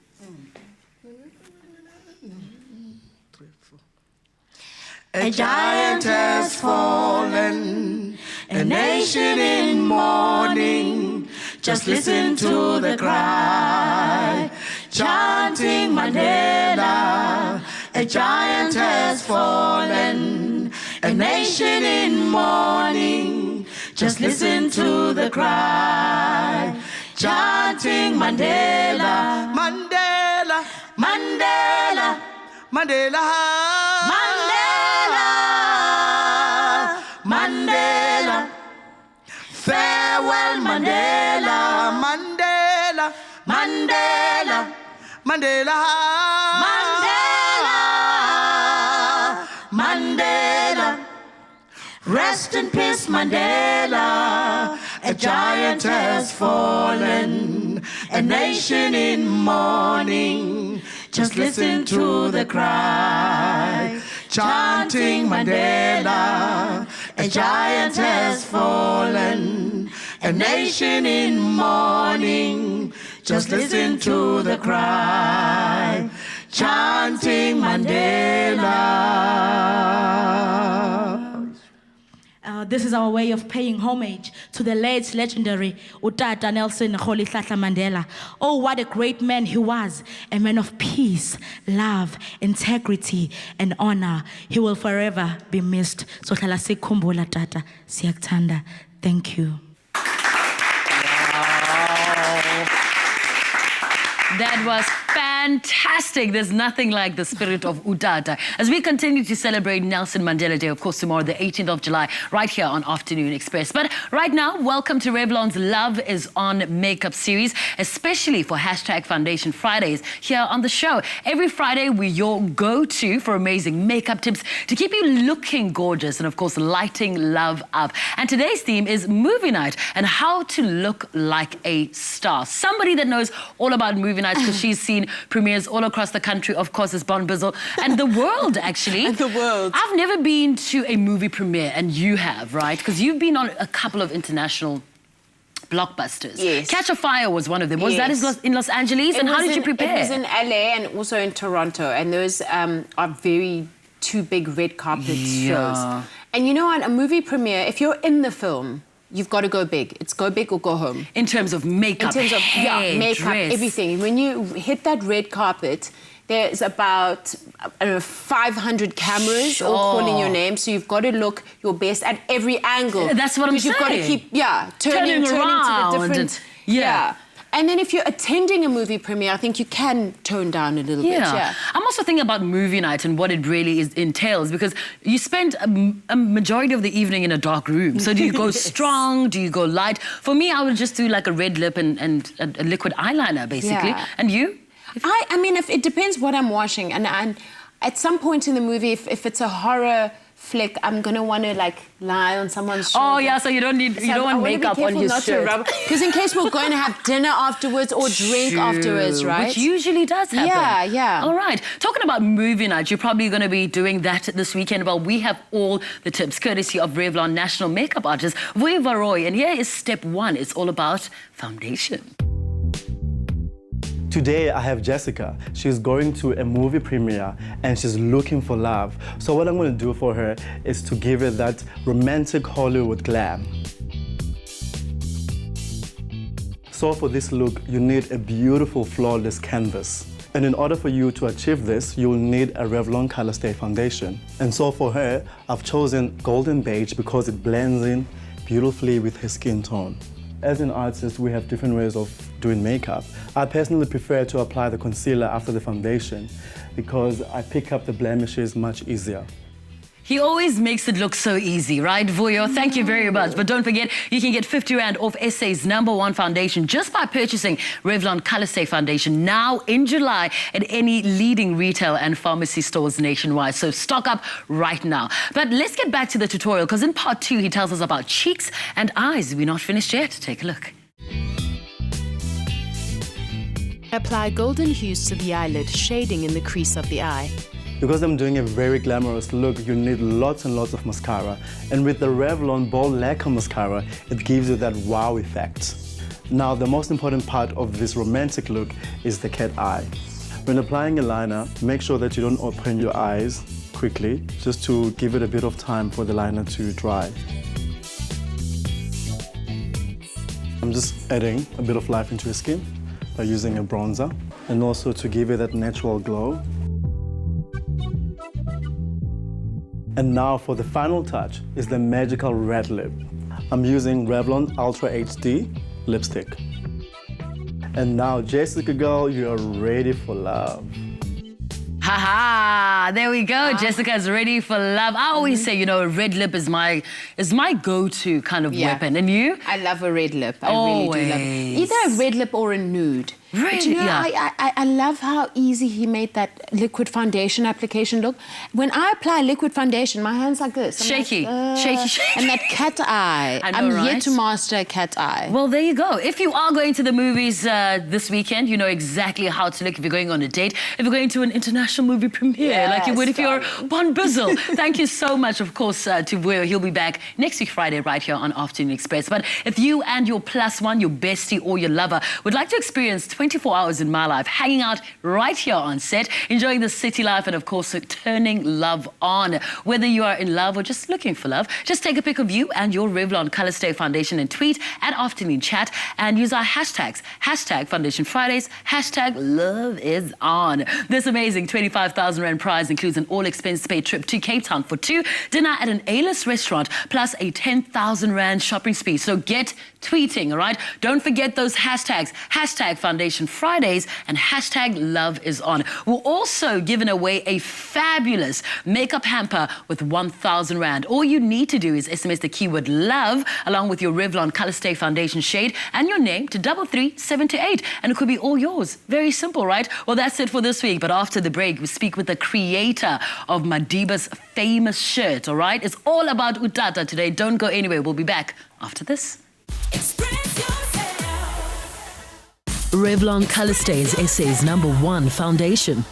F: A giant has fallen, a nation in mourning. Just listen to the cry, chanting Mandela. A giant has fallen, a nation in mourning. Just listen to the cry, chanting Mandela. Mandela, Mandela, Mandela. Mandela, farewell Mandela, Mandela, Mandela, Mandela, Mandela, Mandela. Rest in peace, Mandela. A giant has fallen, a nation in mourning. Just listen to the cry, chanting Mandela. A giant has fallen, a nation in mourning. Just listen to the cry, chanting Mandela.
G: This is our way of paying homage to the late legendary Utata Nelson Mandela. Oh, what a great man he was, a man of peace, love, integrity, and honor. He will forever be missed. So hlala sikhumbula Tata, siyakuthanda. Thank you.
E: That was fabulous.
C: Fantastic. There's nothing like the spirit of Utata. As we continue to celebrate Nelson Mandela Day, of course, tomorrow, the 18th of July, right here on Afternoon Express. But right now, welcome to Revlon's Love is On makeup series, especially for #Foundation Fridays here on the show. Every Friday, we're your go-to for amazing makeup tips to keep you looking gorgeous and, of course, lighting love up. And today's theme is movie night and how to look like a star. Somebody that knows all about movie nights because she's seen premieres all across the country, of course, is Bizzle and the world, actually.
D: And the world.
C: I've never been to a movie premiere, and you have, right? Because you've been on a couple of international blockbusters.
D: Yes.
C: Catch a Fire was one of them. Was that in Los Angeles? And how did you prepare?
D: It was in LA and also in Toronto. And those are very two big red carpet shows. And you know what? A movie premiere, if you're in the film, you've got to go big. It's go big or go home.
C: In terms of makeup,
D: in terms of makeup,
C: dress.
D: everything. When you hit that red carpet, there's about 500 cameras all calling your name, so you've got to look your best at every angle.
C: That's what I'm saying.
D: Because you've got to keep, turning
C: around.
D: to the different... And then if you're attending a movie premiere, I think you can tone down a little bit. Yeah.
C: I'm also thinking about movie night and what it really entails, because you spend a majority of the evening in a dark room. So do you go strong? Do you go light? For me, I would just do like a red lip and a liquid eyeliner, basically.
D: Yeah.
C: And you?
D: I mean, if it depends what I'm watching. And at some point in the movie, if it's a horror flick, I'm gonna want to like lie on someone's shoulder.
C: Oh yeah, so you don't want makeup on his shirt.
D: Because in case we're going to have dinner afterwards or drink afterwards, right?
C: Which usually does happen.
D: Yeah.
C: All right. Talking about movie night, you're probably going to be doing that this weekend. Well, we have all the tips, courtesy of Revlon National Makeup Artist Vuivaroy. And here is step one. It's all about foundation.
L: Today I have Jessica. She's going to a movie premiere and she's looking for love. So what I'm going to do for her is to give her that romantic Hollywood glam. So for this look, you need a beautiful, flawless canvas. And in order for you to achieve this, you'll need a Revlon Color Stay foundation. And so for her, I've chosen Golden Beige because it blends in beautifully with her skin tone. As an artist, we have different ways of doing makeup. I personally prefer to apply the concealer after the foundation because I pick up the blemishes much easier.
C: He always makes it look so easy, right, Vuyo? Thank you very much. But don't forget, you can get 50 Rand off SA's #1 foundation just by purchasing Revlon Color Stay Foundation now in July at any leading retail and pharmacy stores nationwide. So stock up right now. But let's get back to the tutorial, because in part 2, he tells us about cheeks and eyes. We're not finished yet. Take a look.
M: Apply golden hues to the eyelid, shading in the crease of the eye.
L: Because I'm doing a very glamorous look, you need lots and lots of mascara. And with the Revlon Bold Lacquer Mascara, it gives you that wow effect. Now, the most important part of this romantic look is the cat eye. When applying a liner, make sure that you don't open your eyes quickly, just to give it a bit of time for the liner to dry. I'm just adding a bit of life into your skin by using a bronzer, and also to give it that natural glow. And now for the final touch is the magical red lip. I'm using Revlon Ultra HD lipstick. And now, Jessica girl, you're ready for love.
C: Ha-ha, there we go. Jessica's ready for love. I always say, you know, a red lip is my go-to kind of weapon. And you?
D: I love a red lip. I really do love it. Either a red lip or a nude.
C: Really?
D: But you know, I love how easy he made that liquid foundation application look. When I apply liquid foundation, my hand's like this.
C: Shaky. Shaky.
D: And that cat eye.
C: I know,
D: I'm
C: right?
D: yet to master a cat eye.
C: Well, there you go. If you are going to the movies this weekend, you know exactly how to look if you're going on a date, if you're going to an international movie premiere, like you would if you're Bizzle. Thank you so much, of course, to Vuyo. He'll be back next week, Friday, right here on Afternoon Express. But if you and your +1, your bestie or your lover, would like to experience 24 hours in my life, hanging out right here on set, enjoying the city life, and of course, turning love on. Whether you are in love or just looking for love, just take a pic of you and your Revlon Color Stay Foundation and tweet at Afternoon Chat and use our hashtags, #Foundation Fridays, #LoveIsOn. This amazing 25,000 Rand prize includes an all-expense-paid trip to Cape Town for 2, dinner at an A-list restaurant, plus a 10,000 Rand shopping spree. So get tweeting, all right? Don't forget those hashtags, #Foundation Celebration Fridays and hashtag Love is on. We're also giving away a fabulous makeup hamper with 1,000 Rand. All you need to do is SMS the keyword love along with your Revlon Color Stay Foundation shade and your name to 33728 and it could be all yours. Very simple, right? Well, that's it for this week. But after the break, we speak with the creator of Madiba's famous shirt, all right? It's all about Utata today. Don't go anywhere. We'll be back after this.
N: Revlon Color Stay is SA's #1 foundation.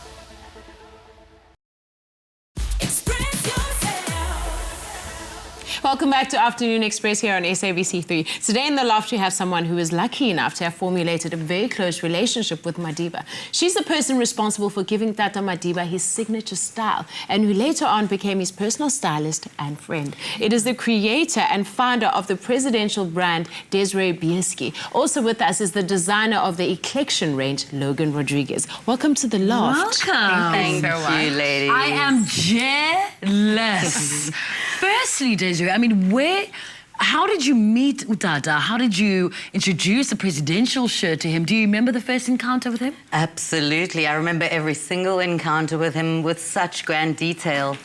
D: Welcome back to Afternoon Express here on SABC3. Today in the Loft, we have someone who is lucky enough to have formulated a very close relationship with Madiba. She's the person responsible for giving Tata Madiba his signature style and who later on became his personal stylist and friend. It is the creator and founder of the presidential brand Desré Buirski. Also with us is the designer of the Eclection range, Logan Rodriguez. Welcome to the Loft.
C: Welcome.
O: Thank you, ladies.
C: I am jealous. Firstly, Desré, I mean, how did you meet Utata? How did you introduce the presidential shirt to him? Do you remember the first encounter with him?
O: Absolutely. I remember every single encounter with him with such grand detail.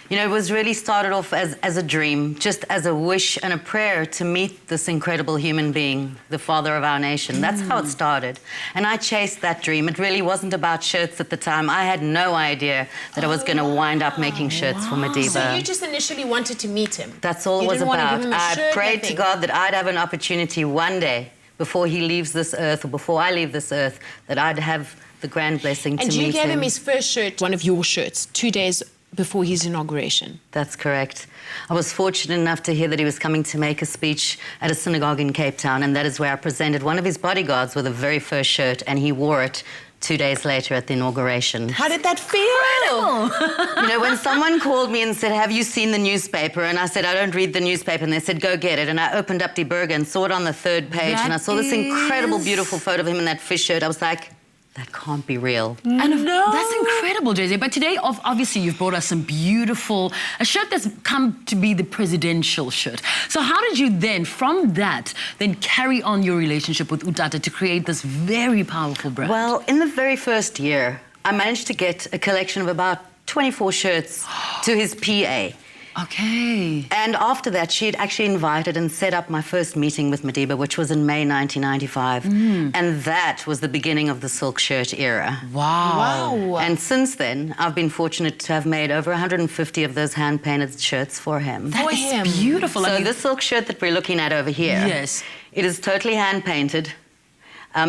O: You know, it was really started off as a dream, just as a wish and a prayer to meet this incredible human being, the father of our nation. That's how it started. And I chased that dream. It really wasn't about shirts at the time. I had no idea that I was going to wind up making shirts for Madiba.
D: So you just initially wanted to meet him?
O: That's all it was about. I prayed to God that I'd have an opportunity one day before he leaves this earth, or before I leave this earth, that I'd have the grand blessing to meet him.
D: And you gave him his first shirt, one of your shirts, 2 days before his inauguration.
O: That's correct. I was fortunate enough to hear that he was coming to make a speech at a synagogue in Cape Town, and that is where I presented one of his bodyguards with the very first shirt, and he wore it 2 days later at the inauguration.
D: How did that feel?
O: You know, when someone called me and said, have you seen the newspaper? And I said, I don't read the newspaper. And they said, go get it. And I opened up Die Burger and saw it on the 3rd page, and I saw this incredible, beautiful photo of him in that fish shirt. I was like, that can't be real.
C: And that's incredible, Desré. But today, obviously, you've brought us some beautiful, a shirt that's come to be the presidential shirt. So how did you then, from that, then carry on your relationship with Utata to create this very powerful brand?
O: Well, in the very first year, I managed to get a collection of about 24 shirts to his PA.
C: Okay.
O: And after that, she had actually invited and set up my first meeting with Madiba, which was in May 1995. And that was the beginning of the silk shirt era.
C: Wow.
O: And since then, I've been fortunate to have made over 150 of those hand-painted shirts for him.
C: That is beautiful.
O: So this silk shirt that we're looking at over here,
C: yes,
O: it is totally hand-painted.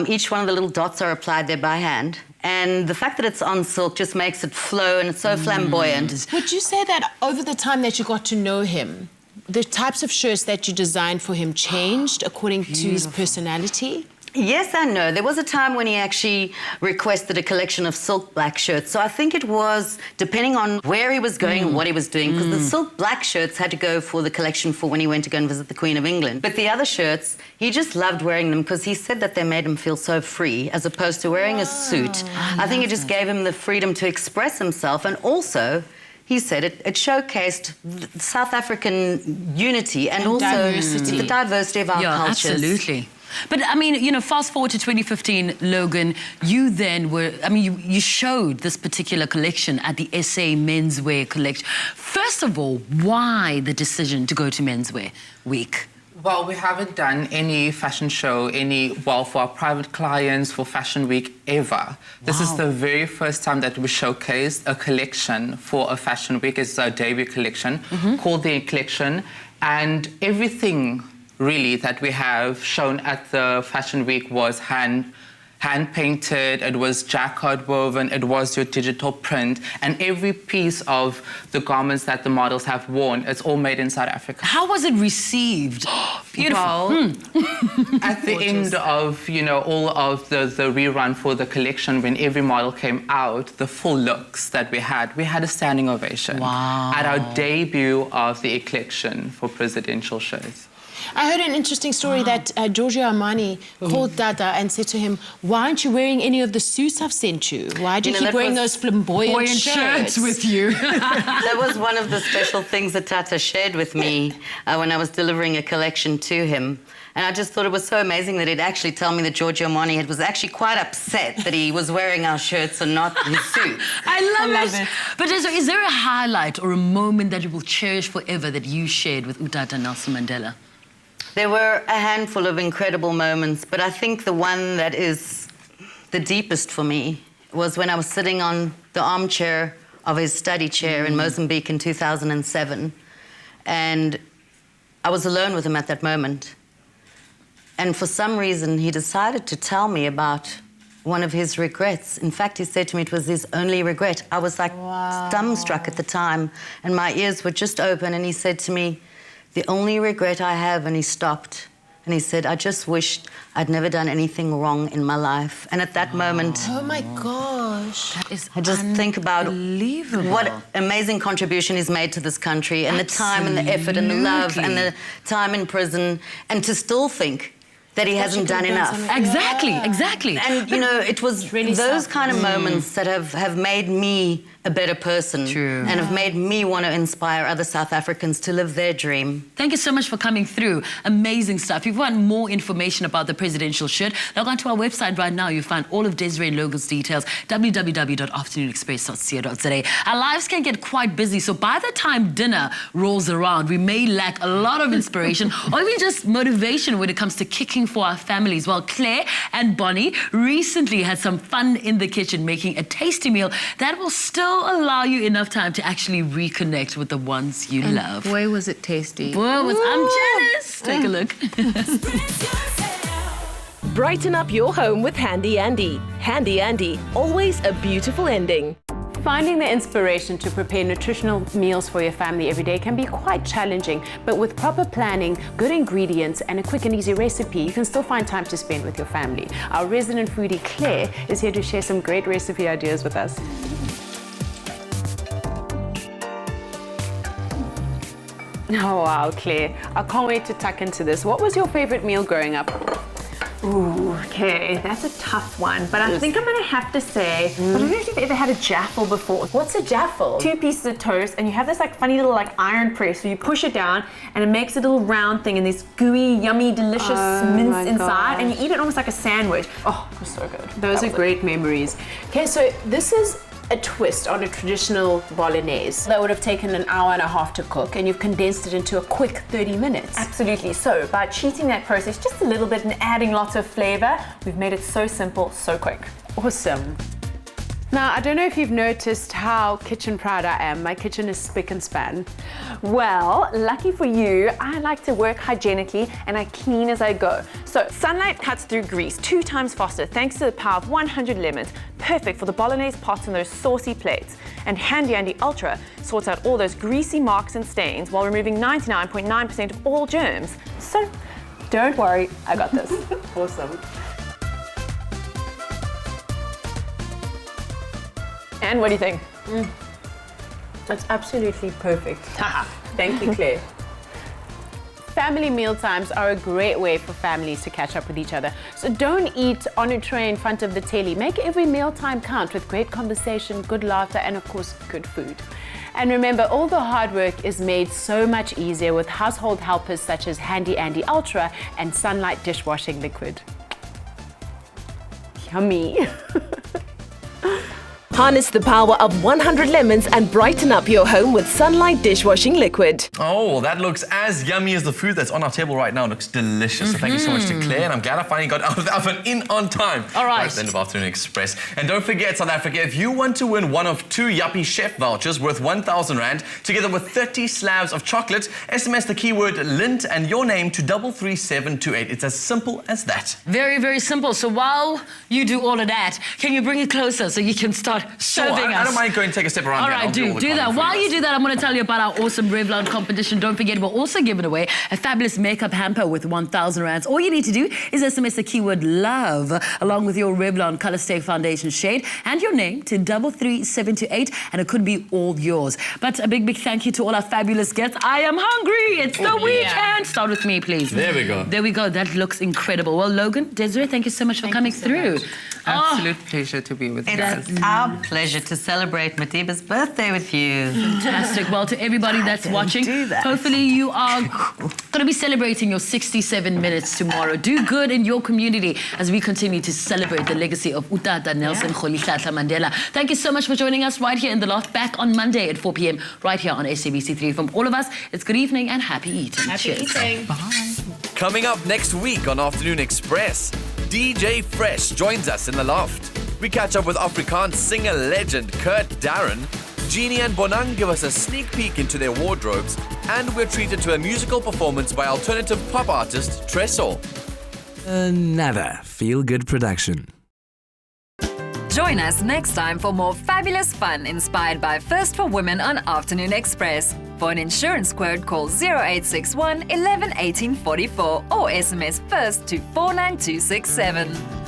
O: Each one of the little dots are applied there by hand. And the fact that it's on silk just makes it flow, and it's so flamboyant.
D: Would you say that over the time that you got to know him, the types of shirts that you designed for him changed according to his personality?
O: Yes and no. There was a time when he actually requested a collection of silk black shirts. So I think it was depending on where he was going and what he was doing, because the silk black shirts had to go for the collection for when he went to go and visit the Queen of England. But the other shirts, he just loved wearing them because he said that they made him feel so free as opposed to wearing a suit. I think it just gave him the freedom to express himself, and also he said it showcased the South African unity and also the diversity of our cultures.
C: Absolutely. But, I mean, you know, fast forward to 2015, Logan, you then were, I mean, you showed this particular collection at the SA Menswear Collection. First of all, why the decision to go to Menswear Week?
P: Well, we haven't done any fashion show, for our private clients, for Fashion Week, ever. This is the very first time that we showcased a collection for a Fashion Week. It's our debut collection called the Eclection, and everything really that we have shown at the Fashion Week was hand-painted, it was jacquard woven, it was your digital print, and every piece of the garments that the models have worn, it's all made in South Africa.
C: How was it received? Beautiful.
P: Well, at the end of, you know, all of the rerun for the collection, when every model came out, the full looks that we had a standing ovation.
C: Wow.
P: At our debut of the Eclection for presidential shirts.
D: I heard an interesting story that Giorgio Armani called Dada and said to him, why aren't you wearing any of the suits I've sent you? Why do you keep wearing those flamboyant shirts
C: with you?
O: That was one of the special things that Tata shared with me when I was delivering a collection to him. And I just thought it was so amazing that he'd actually tell me that Giorgio Armani was actually quite upset that he was wearing our shirts and not his suit.
C: I love it. But is there a highlight or a moment that you will cherish forever that you shared with Utata Nelson Mandela?
O: There were a handful of incredible moments, but I think the one that is the deepest for me was when I was sitting on the armchair of his study chair in Mozambique in 2007. And I was alone with him at that moment. And for some reason, he decided to tell me about one of his regrets. In fact, he said to me it was his only regret. I was like dumbstruck at the time, and my ears were just open, and he said to me, the only regret I have, and he stopped, and he said, I just wished I'd never done anything wrong in my life. And at that moment...
D: Oh my gosh. That is
O: I just think about what amazing contribution he's made to this country, and the time and the effort and the love and the time in prison, and to still think that he hasn't done enough.
C: Exactly, exactly.
O: And, you know, it was really those kind of moments that have made me a better person.
C: True.
O: And have made me want to inspire other South Africans to live their dream.
C: Thank you so much for coming through. Amazing stuff. If you want more information about the presidential shirt, log on to our website right now. You'll find all of Desré and Logan's details, www.afternoonexpress.co.za. Our lives can get quite busy, so by the time dinner rolls around, we may lack a lot of inspiration or even just motivation when it comes to kicking for our families. Well, Claire and Bonnie recently had some fun in the kitchen making a tasty meal that will still allow you enough time to actually reconnect with the ones you love.
D: Boy, was it tasty.
C: Boy, I'm jealous. Take a look.
Q: Brighten up your home with Handy Andy. Handy Andy, always a beautiful ending.
D: Finding the inspiration to prepare nutritional meals for your family every day can be quite challenging, but with proper planning, good ingredients, and a quick and easy recipe, you can still find time to spend with your family. Our resident foodie, Claire, is here to share some great recipe ideas with us. Oh, wow, Claire. I can't wait to tuck into this. What was your favorite meal growing up?
E: Ooh, okay, that's a tough one, but I think I'm gonna have to say, I don't know if you've ever had a jaffle before.
D: What's a jaffle?
E: 2 pieces of toast, and you have this like funny little like iron press, so you push it down, and it makes a little round thing, and this gooey, yummy, delicious mince inside, and you eat it almost like a sandwich. Oh, it was so good.
D: Those are great memories. Okay, so this is a twist on a traditional bolognese that would have taken an hour and a half to cook, and you've condensed it into a quick 30 minutes.
E: Absolutely. So by cheating that process just a little bit and adding lots of flavor, we've made it so simple, so quick.
D: Awesome. Now, I don't know if you've noticed how kitchen proud I am. My kitchen is spick and span.
E: Well, lucky for you, I like to work hygienically and I clean as I go. So sunlight cuts through grease 2 times faster thanks to the power of 100 lemons. Perfect for the bolognese pots and those saucy plates. And Handy Andy Ultra sorts out all those greasy marks and stains while removing 99.9% of all germs. So don't worry, I got this.
D: Awesome.
E: And what do you think?
D: That's absolutely perfect. Thank you, Claire. Family meal times are a great way for families to catch up with each other. So don't eat on a tray in front of the telly. Make every meal time count with great conversation, good laughter, and of course, good food. And remember, all the hard work is made so much easier with household helpers such as Handy Andy Ultra and Sunlight Dishwashing Liquid. Yummy.
Q: Harness the power of 100 lemons and brighten up your home with Sunlight Dishwashing Liquid.
B: Oh, that looks as yummy as the food that's on our table right now. It looks delicious. So thank you so much to Claire, and I'm glad I finally got out of the oven in on time.
C: All right.
B: At the end of Afternoon Express. And don't forget, South Africa, if you want to win one of 2 Yuppie Chef vouchers worth 1,000 Rand, together with 30 slabs of chocolate, SMS the keyword Lint and your name to 33728. It's as simple as that.
C: Very, very simple. So while you do all of that, can you bring it closer so you can start serving us?
B: I don't mind going to take a step around.
C: All right, do that. While you do that, I'm going to tell you about our awesome Revlon competition. Don't forget, we're also giving away a fabulous makeup hamper with 1,000 Rands. All you need to do is SMS the keyword LOVE along with your Revlon Color Stay Foundation shade and your name to 33728, and it could be all yours. But a big, big thank you to all our fabulous guests. I am hungry. It's the weekend. Start with me, please.
B: There we go.
C: There we go. That looks incredible. Well, Logan, Desré, thank you so much for coming through.
P: Absolute pleasure to be with you guys.
O: It's our pleasure to celebrate Madiba's birthday with you.
C: Fantastic. Well, to everybody that's watching, hopefully you are going to be celebrating your 67 minutes tomorrow. Do good in your community as we continue to celebrate the legacy of Utata Nelson Mandela. Thank you so much for joining us right here in the Loft. Back on Monday at 4 p.m. right here on SABC3. From all of us, it's good evening and happy eating.
R: Happy eating.
C: Bye.
R: Coming up next week on Afternoon Express, DJ Fresh joins us in the Loft. We catch up with Afrikaans singer legend Kurt Darren. Jeannie and Bonang give us a sneak peek into their wardrobes, and we're treated to a musical performance by alternative pop artist Tresor.
J: Another feel-good production.
A: Join us next time for more fabulous fun inspired by First for Women on Afternoon Express. For an insurance quote, call 0861 11 18 44 or SMS FIRST to 49267.